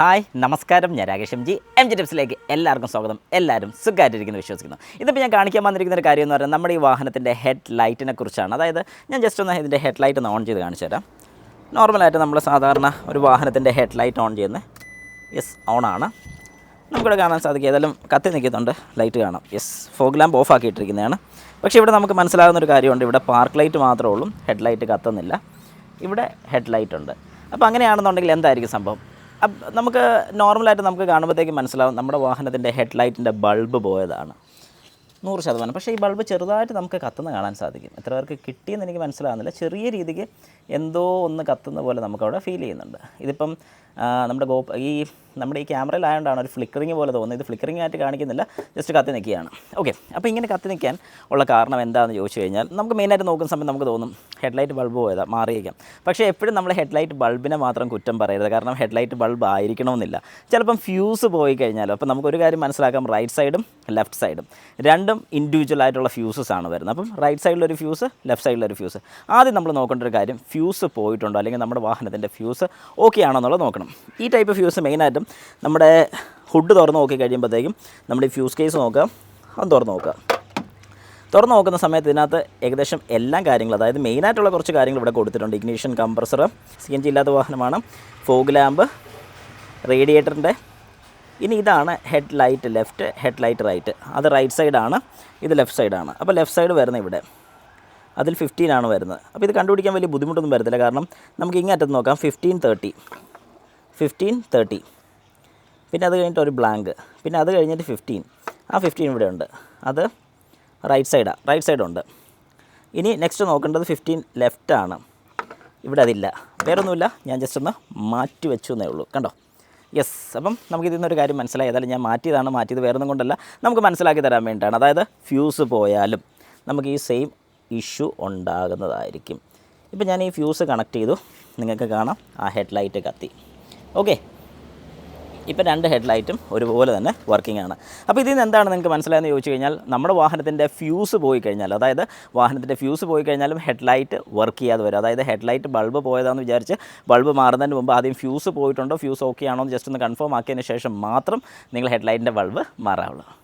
Hi നമസ്കാരം, ഞാൻ Rakesh M G ടിപ്സിലേക്ക് എല്ലാവർക്കും സ്വാഗതം. എല്ലാവരും സുഖമായിട്ടിരിക്കുന്നു വിശ്വസിക്കുന്നു. ഇതിപ്പോൾ ഞാൻ കാണിക്കാൻ വന്നിരിക്കുന്ന ഒരു കാര്യം എന്ന് പറയുന്നത് നമ്മുടെ ഈ വാഹനത്തിൻ്റെ ഹെഡ് ലൈറ്റിനെ കുറിച്ചാണ്. അതായത് ഞാൻ ജസ്റ്റ് ഒന്ന് ഇതിൻ്റെ ഹെഡ് ലൈറ്റ് ഒന്ന് ഓൺ ചെയ്ത് കാണിച്ചു തരാം. നോർമലായിട്ട് നമ്മൾ സാധാരണ ഒരു വാഹനത്തിൻ്റെ ഹെഡ് ലൈറ്റ് ഓൺ ചെയ്യുന്നത് ഓണാണ്. നമുക്കിവിടെ കാണാൻ സാധിക്കും, ഏതായാലും കത്തി നിൽക്കുന്നുണ്ട്, ലൈറ്റ് കാണാം. ഫോഗ് ലാമ്പ് ഓഫ് ആക്കിയിട്ടിരിക്കുന്നതാണ്. പക്ഷേ ഇവിടെ നമുക്ക് മനസ്സിലാകുന്നൊരു കാര്യമുണ്ട്, ഇവിടെ പാർക്ക് ലൈറ്റ് മാത്രമേ ഉള്ളൂ, ഹെഡ് ലൈറ്റ് കത്തുന്നില്ല. ഇവിടെ ഹെഡ് ലൈറ്റ് ഉണ്ട്. അപ്പോൾ അങ്ങനെയാണെന്നുണ്ടെങ്കിൽ എന്തായിരിക്കും സംഭവം? നമുക്ക് നോർമലായിട്ട് നമുക്ക് കാണുമ്പോഴത്തേക്ക് മനസ്സിലാവും നമ്മുടെ വാഹനത്തിൻ്റെ ഹെഡ് ലൈറ്റിൻ്റെ ബൾബ് പോയതാണ് 100%. പക്ഷേ ഈ ബൾബ് ചെറുതായിട്ട് നമുക്ക് കത്തുന്ന കാണാൻ സാധിക്കും. എത്ര പേർക്ക് കിട്ടിയെന്ന് എനിക്ക് മനസ്സിലാകുന്നില്ല. ചെറിയ രീതിക്ക് എന്തോ ഒന്ന് കത്തുന്ന പോലെ നമുക്കവിടെ ഫീൽ ചെയ്യുന്നുണ്ട്. ഇതിപ്പം നമ്മുടെ ഈ ക്യാമറയിലായതുകൊണ്ടാണ് ഒരു ഫ്ലിക്കറിങ് പോലെ തോന്നുന്നത്. ഇത് ഫ്ലിക്കറിങ് ആയിട്ട് കാണിക്കുന്നില്ല, ജസ്റ്റ് കത്തി നിൽക്കുകയാണ്. ഓക്കെ, അപ്പോൾ ഇങ്ങനെ കത്തി നിൽക്കാൻ ഉള്ള കാരണം എന്താണെന്ന് ചോദിച്ചു കഴിഞ്ഞാൽ, നമുക്ക് മെയിനായിട്ട് നോക്കുന്ന സമയം നമുക്ക് തോന്നും ഹെഡ് ലൈറ്റ് ബൾബ് പോയതാണ്, മാറിയേക്കാം. പക്ഷേ എപ്പോഴും നമ്മൾ ഹെഡ് ലൈറ്റ് ബൾബിനെ മാത്രം കുറ്റം പറയരുത്. കാരണം ഹെഡ് ലൈറ്റ് ബൾബ് ആയിരിക്കണമെന്നില്ല. ചിലപ്പം ഫ്യൂസ് പോയി കഴിഞ്ഞാലോ. അപ്പോൾ നമുക്കൊരു കാര്യം മനസ്സിലാക്കാം, റൈറ്റ് സൈഡും ലെഫ്റ്റ് സൈഡും രണ്ടും ഇൻഡിവിജ്വൽ ആയിട്ടുള്ള ഫ്യൂസസ് ആണ് വരുന്നത്. അപ്പം റൈറ്റ് സൈഡിലൊരു ഫ്യൂസ്, ലെഫ്റ്റ് സൈഡിലൊരു ഫ്യൂസ്. ആദ്യം നമ്മൾ നോക്കേണ്ട ഒരു കാര്യം, ഫ്യൂസ് പോയിട്ടുണ്ടോ, അല്ലെങ്കിൽ നമ്മുടെ വാഹനത്തിൻ്റെ ഫ്യൂസ് ഓക്കെ ആണോ എന്നുള്ളത് നോക്കണം. ഈ ടൈപ്പ് ഫ്യൂസ് മെയിനായിട്ടും നമ്മുടെ ഹുഡ് തുറന്ന് നോക്കി കഴിയുമ്പോഴത്തേക്കും നമ്മുടെ ഈ ഫ്യൂസ് കേസ് നോക്കാം, അത് തുറന്ന് നോക്കുക. തുറന്ന് നോക്കുന്ന സമയത്ത് ഇതിനകത്ത് ഏകദേശം എല്ലാ കാര്യങ്ങളും, അതായത് മെയിനായിട്ടുള്ള കുറച്ച് കാര്യങ്ങൾ ഇവിടെ കൊടുത്തിട്ടുണ്ട്. ഇഗ്നീഷൻ, കംപ്രസർ, CNG ഇല്ലാത്ത വാഹനമാണ്, ഫോഗ് ലാമ്പ്, റേഡിയേറ്ററിൻ്റെ. ഇനി ഇതാണ് head light left, head light right. അത് റൈറ്റ് സൈഡാണ്, ഇത് ലെഫ്റ്റ് സൈഡാണ്. അപ്പോൾ ലെഫ്റ്റ് സൈഡ് വരുന്നത് ഇവിടെ, അതിൽ 15 ആണ് വരുന്നത്. അപ്പോൾ ഇത് കണ്ടുപിടിക്കാൻ വലിയ ബുദ്ധിമുട്ടൊന്നും വരത്തില്ല. കാരണം നമുക്ക് ഇങ്ങേറ്റത്ത് നോക്കാം, 15, 30. പിന്നെ അത് കഴിഞ്ഞിട്ട് ഒരു ബ്ലാങ്ക്, പിന്നെ അത് കഴിഞ്ഞിട്ട് 15. ആ 15 ഇവിടെ ഉണ്ട്, അത് റൈറ്റ് സൈഡുണ്ട്. ഇനി നെക്സ്റ്റ് നോക്കേണ്ടത് 15 ലെഫ്റ്റാണ്. ഇവിടെ അതില്ല, വേറൊന്നുമില്ല, ഞാൻ ജസ്റ്റ് ഒന്ന് മാറ്റി വെച്ചു എന്നേ ഉള്ളൂ. കണ്ടോ? അപ്പം നമുക്കിതിൽ നിന്നൊരു കാര്യം മനസ്സിലായി. ഏതായാലും ഞാൻ മാറ്റിയത് വേറൊന്നും കൊണ്ടല്ല, നമുക്ക് മനസ്സിലാക്കി തരാൻ വേണ്ടിയിട്ടാണ്. അതായത് ഫ്യൂസ് പോയാലും നമുക്ക് ഈ സെയിം ഇഷ്യൂ ഉണ്ടാകുന്നതായിരിക്കും. ഇപ്പം ഞാൻ ഈ ഫ്യൂസ് കണക്ട് ചെയ്തു, നിങ്ങൾക്ക് കാണാം ആ ഹെഡ് ലൈറ്റ് കത്തി. ഓക്കെ, ഇപ്പം 2 ഹെഡ് ലൈറ്റും ഒരുപോലെ തന്നെ വർക്കിംഗ് ആണ്. അപ്പോൾ ഇതിൽ നിന്ന് എന്താണ് നിങ്ങൾക്ക് മനസ്സിലായെന്ന് ചോദിച്ചു കഴിഞ്ഞാൽ, നമ്മുടെ വാഹനത്തിൻ്റെ ഫ്യൂസ് പോയി കഴിഞ്ഞാൽ, അതായത് വാഹനത്തിൻ്റെ ഫ്യൂസ് പോയി കഴിഞ്ഞാലും ഹെഡ് ലൈറ്റ് വർക്ക് ചെയ്യാതെ വരും. അതായത് ഹെഡ് ലൈറ്റ് ബൾബ് പോയതാണെന്ന് വിചാരിച്ച് ബൾബ് മാറുന്നതിന് മുമ്പ് ആദ്യം ഫ്യൂസ് പോയിട്ടുണ്ടോ, ഫ്യൂസ് ഓക്കെ ആണോ എന്ന് ജസ്റ്റ് ഒന്ന് കൺഫേം ആക്കിയതിന് ശേഷം മാത്രം നിങ്ങൾ ഹെഡ് ലൈറ്റിൻ്റെ ബൾബ് മാറാവുള്ളൂ.